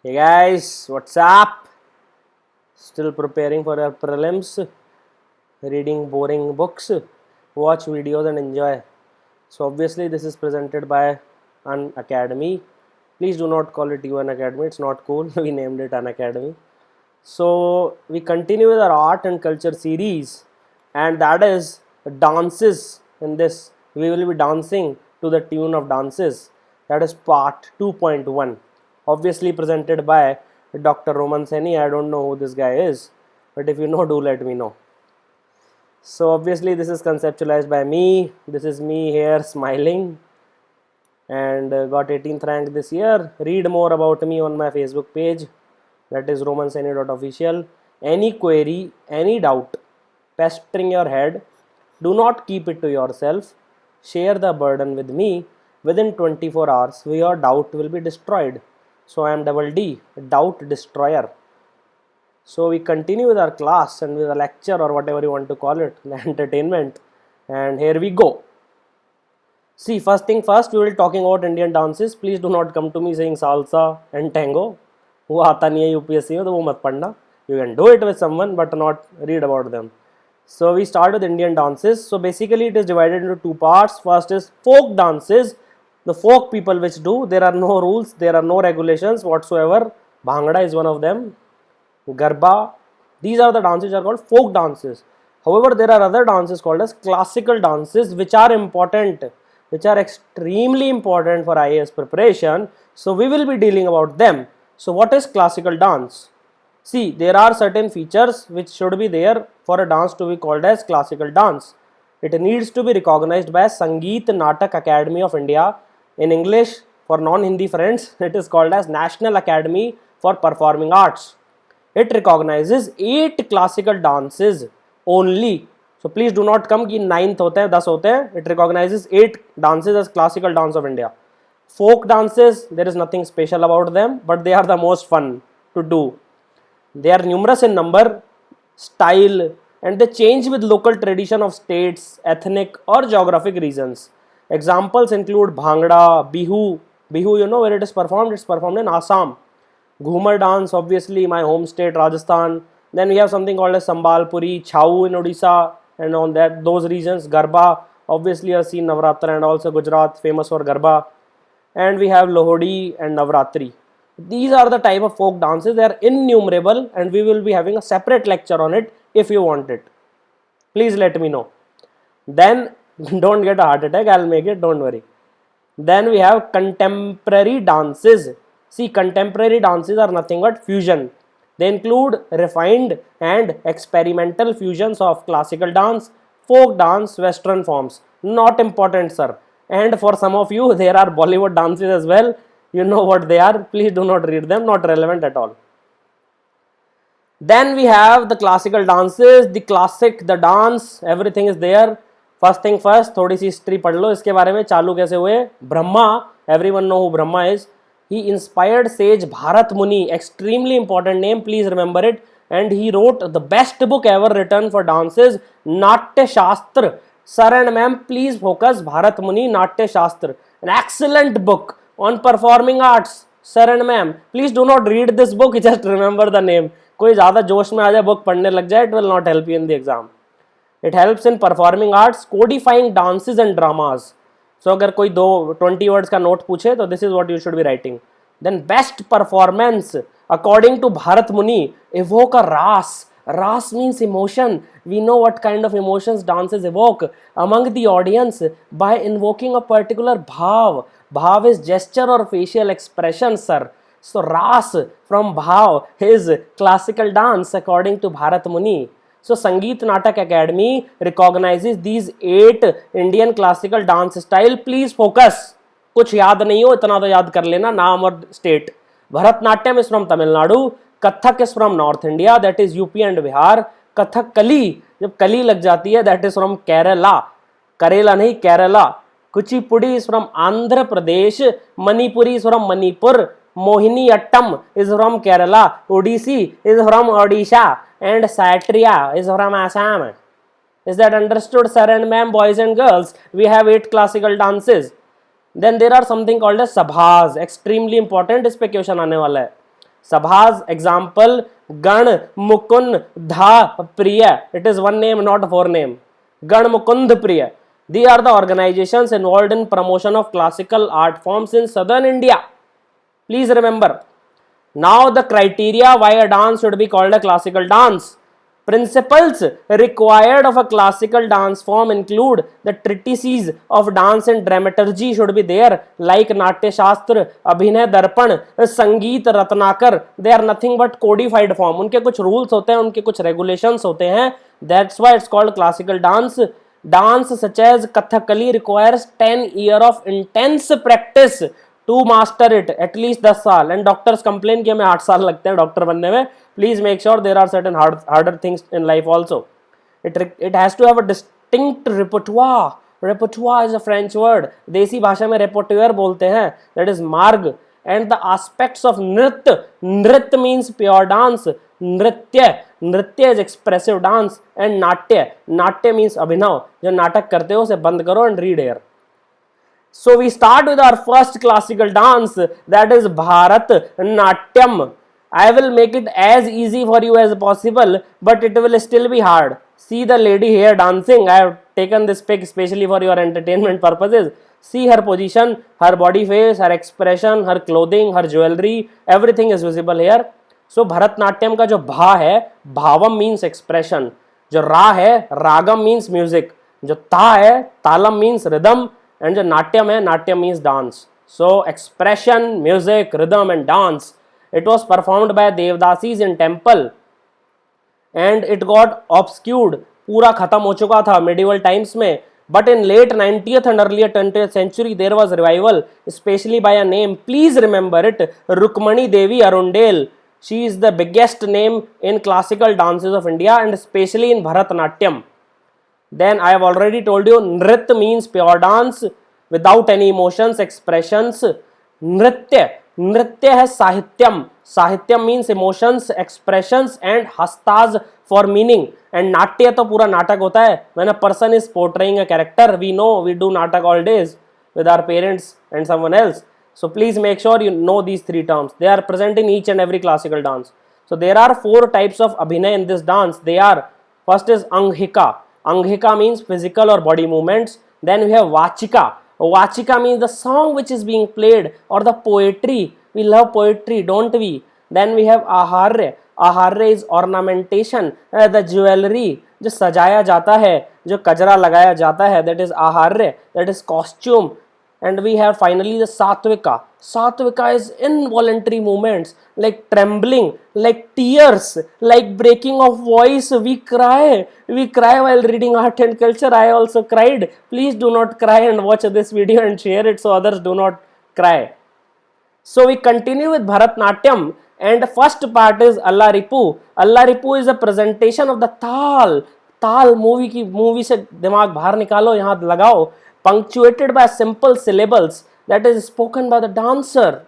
Hey guys, what's up? Still preparing for your prelims, reading boring books, watch videos and enjoy. So obviously this is presented by an academy. Please do not call it UN Academy, it's not cool. We named it an academy. So we continue with our art and culture series, and that is dances. In this, we will be dancing to the tune of dances. That is part 2.1, obviously presented by Dr. Roman Seni. I don't know who this guy is, but if you know, do let me know. So obviously this is conceptualized by me. This is me here smiling, and got 18th rank this year. Read more about me on my Facebook page, that is romanseni.official. Any query, any doubt pestering your head, do not keep it to yourself. Share the burden with me. Within 24 hours, your doubt will be destroyed. So I am double D, doubt destroyer. So we continue with our class and with a lecture or whatever you want to call it, the entertainment. And here we go. See, first thing first, we will talking about Indian dances. Please do not come to me saying salsa and tango. वो आता नहीं है UPSC में, तो वो मत पढ़ना. You can do it with someone but not read about them. So we start with Indian dances. So basically it is divided into two parts. First is folk dances. The folk people which do, there are no rules, there are no regulations whatsoever. Bhangra is one of them. Garba. These are the dances which are called folk dances. However, there are other dances called as classical dances which are important, which are extremely important for IAS preparation. So we will be dealing about them. So what is classical dance? See, there are certain features which should be there for a dance to be called as classical dance. It needs to be recognized by Sangeet Natak Academy of India. In English, for non-Hindi friends, it is called as National Academy for Performing Arts. It recognizes 8 classical dances only. So please do not come कि 9th होते हैं 10 होते हैं. It recognizes 8 dances as classical dance of India. Folk dances, there is nothing special about them, but they are the most fun to do. They are numerous in number, style, and they change with local tradition of states, ethnic or geographic reasons. Examples include Bhangra, Bihu. Bihu, you know where it is performed? It's performed in Assam. Ghumar dance, obviously my home state Rajasthan. Then we have something called as Sambalpuri, Chhau in Odisha, and on that those regions. Garba, obviously you have seen Navratra, and also Gujarat famous for Garba. And we have Lohri and Navratri. These are the type of folk dances. They are innumerable, and we will be having a separate lecture on it if you want it. Please let me know. Then don't get a heart attack, I'll make it, don't worry. Then we have contemporary dances. See, contemporary dances are nothing but fusion. They include refined and experimental fusions of classical dance, folk dance, western forms. Not important, sir. And for some of you, there are Bollywood dances as well. You know what they are. Please do not read them, not relevant at all. Then we have the classical dances, the classic, the dance, everything is there. First thing first, थोड़ी सी history पढ़ लो इसके बारे में, चालू कैसे हुए. Brahma, everyone know who Brahma is. He inspired sage Bharat Muni, extremely important name, please remember it. And he wrote the best book ever written for dances, Natya Shastra. Sir and ma'am, please focus, Bharat Muni, Natya Shastra. An excellent book on performing arts. Sir and ma'am, please do not read this book, just remember the name. कोई ज़्यादा जोश में आ जाए book पढ़ने लग जाए, it will not help you in the exam. It helps in performing arts, codifying dances and dramas. So अगर कोई 20 words का note पूछे तो this is what you should be writing. Then best performance according to Bharat Muni, evoke a ras. Ras means emotion. We know what kind of emotions dances evoke among the audience by invoking a particular bhav. Bhav is gesture or facial expression, sir. So ras from bhav is classical dance according to Bharat Muni. So Sangeet Natak Academy recognizes these 8 Indian classical dance style. Please focus. कुछ याद नहीं हो इतना तो याद कर लेना, नाम और state. Bharatanatyam is from Tamil Nadu. Kathak is from north India, that is UP and Bihar. Kathak कली, जब कली लग जाती है, दैट इज फ्रॉम केरला. करेला नहीं, Kerala. Kuchipudi is from Andhra Pradesh. Manipuri is from Manipur. Mohini Attam is from Kerala. Odissi is from Odisha, and Satriya is from Assam. Is that understood, sir and ma'am, boys and girls? We have 8 classical dances. Then there are something called as sabhas, extremely important. इस पे question आने वाला है. Sabha's example, Gan Mukund Dha Priya. It is one name, not a four name. Gan Mukund Priya. They are the organizations involved in promotion of classical art forms in southern India. Please remember. Now the criteria why a dance should be called a classical dance. Principles required of a classical dance form include the treatises of dance and dramaturgy should be there, like Natya Shastra, Abhinay Darpan, Sangeet Ratnakar. They are nothing but codified form. उनके कुछ rules होते हैं, उनके कुछ regulations होते हैं. That's why it's called classical dance. Dance such as Kathakali requires 10 years of intense practice to master it, at least 10 साल. And doctors complain कि हमें 8 साल लगते हैं डॉक्टर बनने में. Please make sure there are certain harder things in life also. It has to have a distinct repertoire. Repertoire is a French word. देसी भाषा में repertoire बोलते हैं. That is मार्ग. And the aspects of nritya. Nritya means pure dance. नृत्य is expressive dance. And नाट्य means अभिनव. जो नाटक करते हो उसे बंद करो and read here. So we start with our first classical dance, that is Bharat Natyam. I will make it as easy for you as possible, but it will still be hard. See the lady here dancing. I have taken this pic especially for your entertainment purposes. See her position, her body face, her expression, her clothing, her jewelry, everything is visible here. So Bharatnatyam का जो भा है, भावम means expression. जो रा है, रागम means music. जो ता है, तालम means rhythm. And जो नाट्यम है, Natyam means dance. So expression, music, rhythm and dance. It was performed by Devdasis in temple and it got obscured. पूरा खत्म हो चुका था medieval times में. But in late 90th and earlier 20th century there was revival, especially by a name. Please remember it, Rukmani Devi Arundel. She is the biggest name in classical dances of India and especially in Bharatanatyam. Then I have already told you, Nrit means pure dance without any emotions, expressions. Nritya has Sahityam. Sahityam means emotions, expressions and hastas for meaning. And Natya तो पूरा नाटक होता है. When a person is portraying a character, we know we do natak all days with our parents and someone else. So please make sure you know these three terms. They are present in each and every classical dance. So there are 4 types of abhinay in this dance. They are, first is Anghika. Anghika means physical or body movements. Then we have Vachika. Vachika means the song which is being played or the poetry. We love poetry, don't we? Then we have Aharya. Aharya is ornamentation, the jewelry जो सजाया जाता है, जो कजरा लगाया जाता है, that is Aharya, that is costume. And we have finally the Satvika. Satvika is involuntary movements like trembling, like tears, like breaking of voice. We cry while reading art and culture. I also cried. Please do not cry and watch this video and share it so others do not cry. So we continue with Bharatnatyam and the first part is Allah Ripu. Allah Ripu is a presentation of the Tal. Tal movie से दिमाग बाहर निकालो, यहाँ लगाओ. Punctuated by simple syllables that is spoken by the dancer.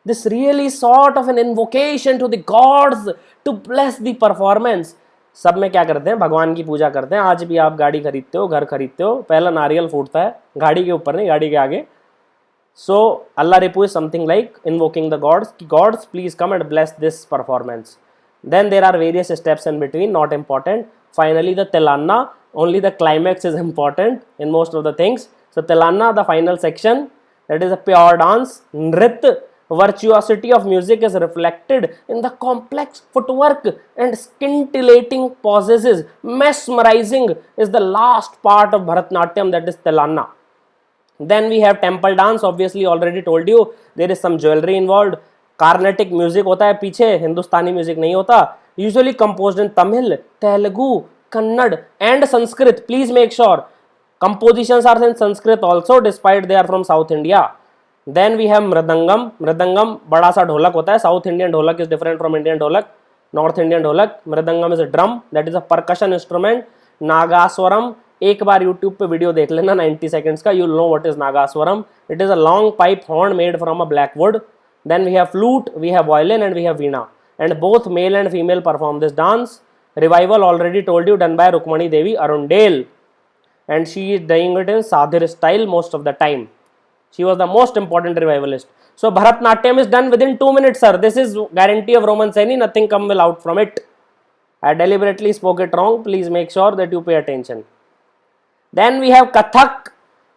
This really sort of an invocation to the gods to bless the performance. सब में क्या करते हैं, भगवान की पूजा करते हैं. आज भी आप गाड़ी खरीदते हो, घर खरीदते हो, पहला नारियल फूटता है, गाड़ी के ऊपर नहीं, गाड़ी के आगे. So Allah Ripu is something like invoking the gods. Gods, please come and bless this performance. Then there are various steps in between, not important. Finally the Tilanna. Only the climax is important in most of the things. So Tilanna, the final section, that is a pure dance. Nrit, virtuosity of music is reflected in the complex footwork and scintillating pauses. Mesmerizing is the last part of Bharatnatyam, that is Tilanna. Then we have temple dance. Obviously already told you there is some jewelry involved. Carnatic music होता है पीछे, हिंदुस्तानी music नहीं होता. Usually composed in Tamil, Telugu, Kannada and Sanskrit. Please make sure compositions are in Sanskrit also, despite they are from South India. Then we have Mridangam. Mridangam बड़ा सा ढोलक होता है. South Indian ढोलक is different from Indian ढोलक. North Indian ढोलक. Mridangam is a drum, that is a percussion instrument. Nagaswaram, एक बार YouTube पे वीडियो देख लेना 90 seconds का, you'll know what is Nagaswaram. It is a long pipe horn made from a black wood. Then we have flute, we have violin and we have veena. And both male and female perform this dance. Revival already told you, done by Rukmani Devi Arundel. And she is doing it in Sadhir style most of the time. She was the most important revivalist. So Bharatnatyam is done within 2 minutes, sir. This is guarantee of Roman Saini. Nothing come will out from it. I deliberately spoke it wrong. Please make sure that you pay attention. Then we have Kathak.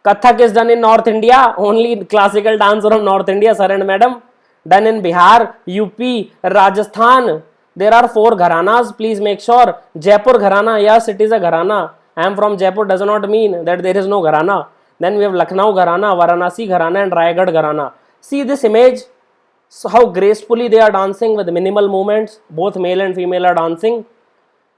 Kathak is done in North India. Only classical dance from North India, sir and madam. Done in Bihar, UP, Rajasthan. There are 4 gharanas. Please make sure. Jaipur gharana. Yes, it is a gharana. I am from Jaipur does not mean that there is no gharana. Then we have Lucknow gharana, Varanasi gharana and Raigad gharana. See this image. So how gracefully they are dancing with minimal movements. Both male and female are dancing.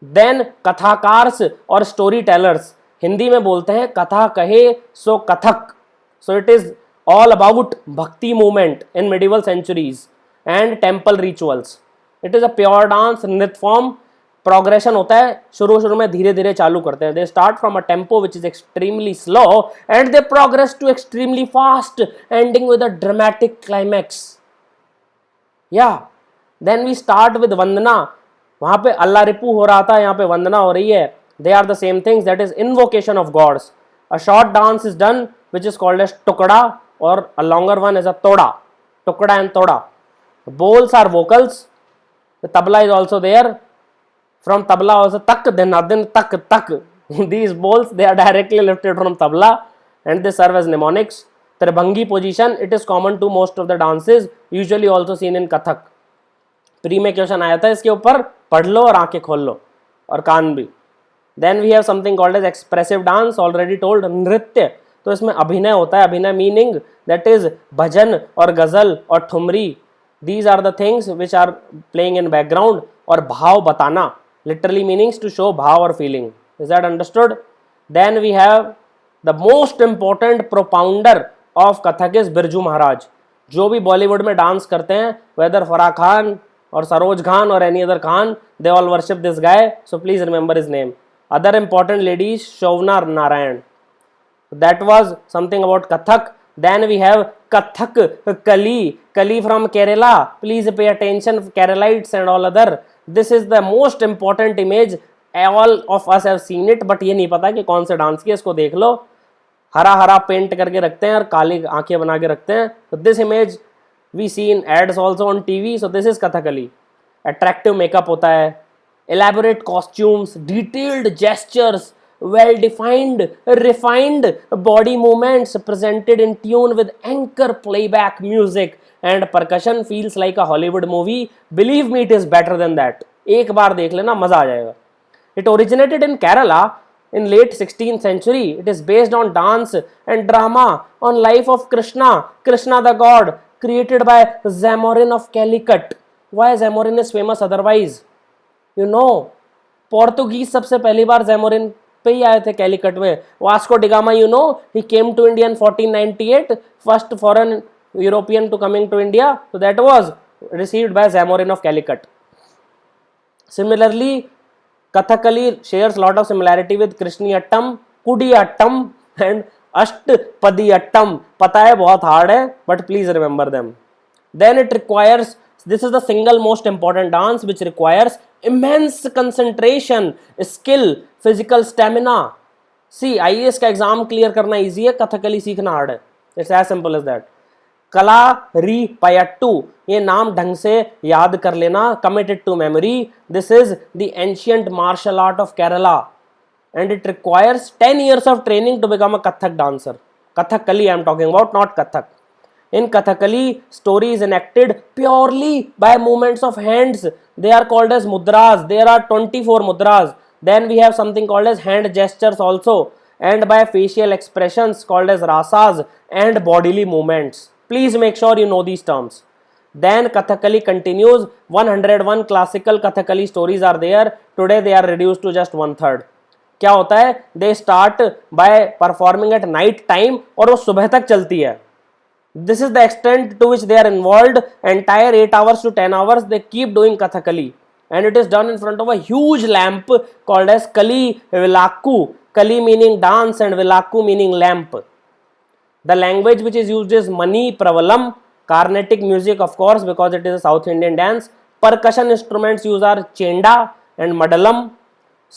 Then कथाकार्स और story tellers. Hindi में बोलते हैं कथा कहे सो Kathak. So it is all about bhakti movement in medieval centuries and temple rituals. It is a pure dance नृत्य form. Progression होता है, शुरू में धीरे धीरे चालू करते हैं. They start from a tempo which is extremely slow and they progress to extremely fast ending with a dramatic climax. या then we start with vandana. वहां पे अल्लाह रिपू हो रहा था, यहाँ पे वंदना हो रही है. They are the same things, that is invocation of gods. A short dance is done which is called as tukda और a longer one is a toda. Tukda and toda. Bols are vocals. Tabla is also there. From tabla also tak, then adin tak tak. These bowls they are directly lifted from tabla and they serve as mnemonics. Tribhangi position, it is common to most of the dances, usually also seen in Kathak. Pre में question आया था इसके ऊपर, पढ़ लो और आंखें खोल लो और कान भी. Then we have something called as expressive dance, already told. नृत्य, तो इसमें अभिनय होता है. अभिनय मीनिंग that is भजन और गजल और thumri. These are the things which are playing in background. और भाव बताना, literally meanings to show bhav or feeling. Is that understood? Then we have the most important propounder of Kathak is Birju Maharaj. जो भी बॉलीवुड में dance करते हैं, whether Farah Khan or Saroj Khan or any other Khan, they all worship this guy. So please remember his name. Other important ladies, Shovna Narayan. That was something about Kathak. Then we have Kathak Kali. Kali from Kerala. Please pay attention, Keralites and all other. This is the most important image. All of us have seen it, but ये नहीं पता कि कौन से dance की. इसको देख लो. हरा हरा पेंट करके रखते हैं और काली आंखें बना के रखते हैं. So this image we see in ads also on TV. So this is Kathakali. Attractive makeup होता है. Elaborate costumes, detailed gestures, well defined, refined body movements presented in tune with anchor playback music and percussion. Feels like a Hollywood movie. Believe me, it is better than that. एक बार देख लेना, मजा आ जाएगा. It originated in Kerala in late 16th century. It is based on dance and drama on life of Krishna the god, created by Zamorin of Calicut. Why Zamorin is famous otherwise? You know, Portuguese सबसे पहली बार जैमोरिन पे ही आए थे कैलिकट में. Vasco da Gama, you know, he came to India in 1498, first foreign European to coming to India. So that was received by Zamorin of Calicut. Similarly, Kathakali shares lot of similarity with Krishniyattam, Kudiyattam and Ashtpadiyattam. पता है बहुत hard है, but please remember them. Then it requires, this is the single most important dance which requires immense concentration, skill, physical stamina. See, IAS का exam clear करना easy है, कथकली सीखना hard है. It's as simple as that. कला री पयट्टू, ये नाम ढंग से याद कर लेना. Committed to memory. This is the ancient martial art of Kerala and it requires 10 years of training to become a Kathak dancer. Kathakali I am talking about, not Kathak. In Kathakali, story is enacted purely by movements of hands. They are called as mudras. There are 24 mudras. Then we have something called as hand gestures also, and by facial expressions called as rasas and bodily movements. Please make sure you know these terms. Then Kathakali continues. 101 classical Kathakali stories are there. Today they are reduced to just 1/3. क्या होता है? They start by performing at night time और वो सुबह तक चलती है. This is the extent to which they are involved. Entire 8 hours to 10 hours they keep doing Kathakali, and it is done in front of a huge lamp called as Kali Vilakku. Kali meaning dance and Vilakku meaning lamp. The language which is used is Mani Pravalam. Carnatic music, of course, because it is a South Indian dance. Percussion instruments used are chenda and madalam.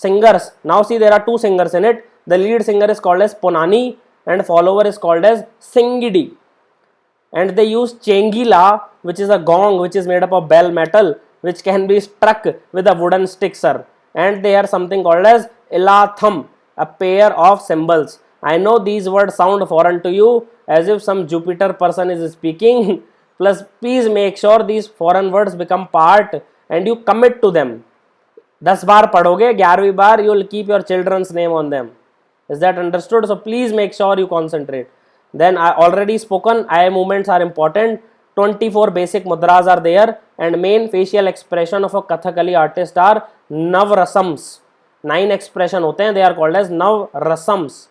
Singers, now see there are 2 singers in it. The lead singer is called as Ponani and follower is called as Singidi. and they use chengila, which is a gong which is made up of bell metal, which can be struck with a wooden stick, sir. And they are something called as ilatham, a pair of cymbals. I know these words sound foreign to you, as if some Jupiter person is speaking. Plus, please make sure these foreign words become part and you commit to them. 10 बार पढ़ोगे, 11वीं बार you will keep your children's name on them. Is that understood? So please make sure you concentrate. Then I already spoken, eye movements are important. 24 basic mudras are there, and main facial expression of a Kathakali artist are Navrasams. 9 expression hote hain, they are called as Navrasams.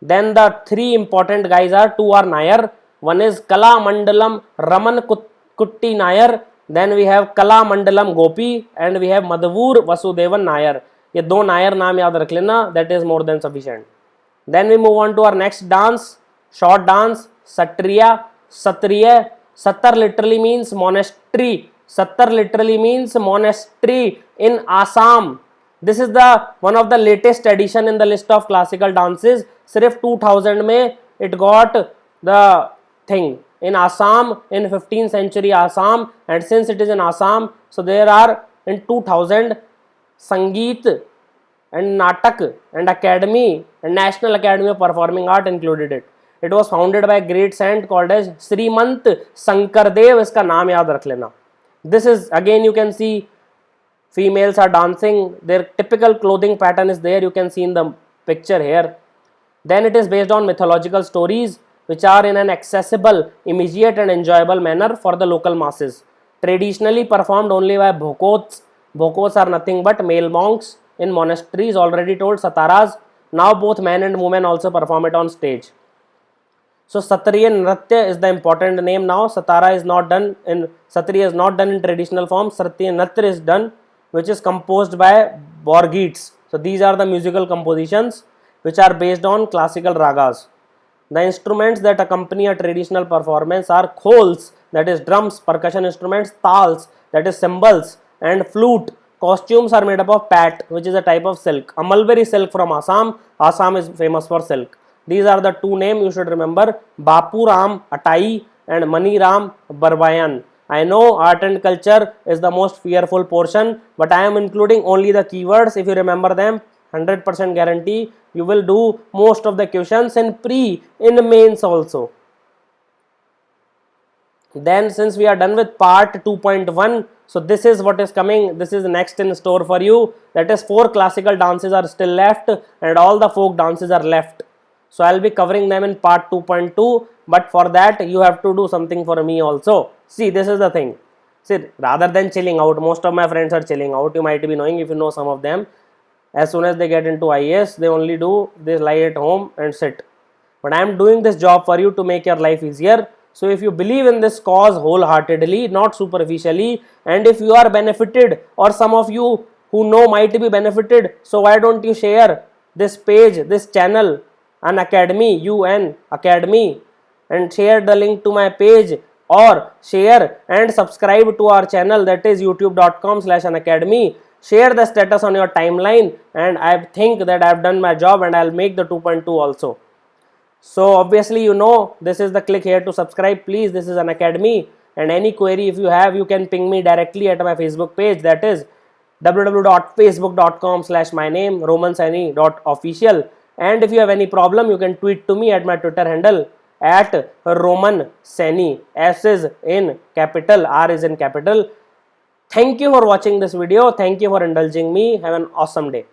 Then the 3 important guys are, 2 are Nair. One is Kala Mandalam Raman Kutti Nair. Then we have Kala Mandalam Gopi and we have Madhavur Vasudevan Nair. ये 2 नायर नाम याद रख लेना, that is more than sufficient. Then we move on to our next dance, short dance, Satriya, Satriya. Satar literally means monastery. Satar literally means monastery in Assam. This is the one of the latest addition in the list of classical dances. सिर्फ 2000 में it got the thing in Assam in 15th century Assam, and since it is in Assam, so there are in 2000 Sangeet and Natak and Academy and National Academy of Performing Art included it. It was founded by a great saint called as Srimant Sankardev. इसका नाम याद रख लेना. This is again, you can see females are dancing. Their typical clothing pattern is there. You can see in the picture here. Then it is based on mythological stories which are in an accessible, immediate and enjoyable manner for the local masses. Traditionally performed only by bhokots. Bhokots are nothing but male monks in monasteries, already told Sataras. Now both men and women also perform it on stage. So Satriya Nritya is the important name now. Satara is not done in, Satriya is not done in traditional form. Satriya Nritya is done, which is composed by Borgeets. So these are the musical compositions which are based on classical ragas. The instruments that accompany a traditional performance are khols, that is drums, percussion instruments, tals, that is cymbals, and flute. Costumes are made up of pat, which is a type of silk. A mulberry silk from Assam. Assam is famous for silk. These are the 2 names you should remember: Bapu Ram Atai and Mani Ram Barbayan. I know art and culture is the most fearful portion, but I am including only the keywords. If you remember them, 100% guarantee you will do most of the questions in mains also. Then since we are done with part 2.1, so this is what is coming. This is next in store for you. That is 4 classical dances are still left and all the folk dances are left. So I will be covering them in part 2.2, but for that you have to do something for me also. See, this is the thing. See, rather than chilling out, most of my friends are chilling out. You might be knowing, if you know some of them. As soon as they get into IAS, they only do, they lie at home and sit. But I am doing this job for you to make your life easier. So if you believe in this cause wholeheartedly, not superficially, and if you are benefited, or some of you who know might be benefited, so why don't you share this page, this channel, An Academy, UN Academy, and share the link to my page, or share and subscribe to our channel, that is youtube.com/anacademy. Share the status on your timeline, and I think that I have done my job and I will make the 2.2 also. So obviously you know this is the click here to subscribe. Please, this is An Academy, and any query if you have, you can ping me directly at my Facebook page, that is www.facebook.com/myname romansaini.official. And if you have any problem, you can tweet to me at my Twitter handle at Roman Saini. S is in capital, R is in capital. Thank you for watching this video. Thank you for indulging me. Have an awesome day.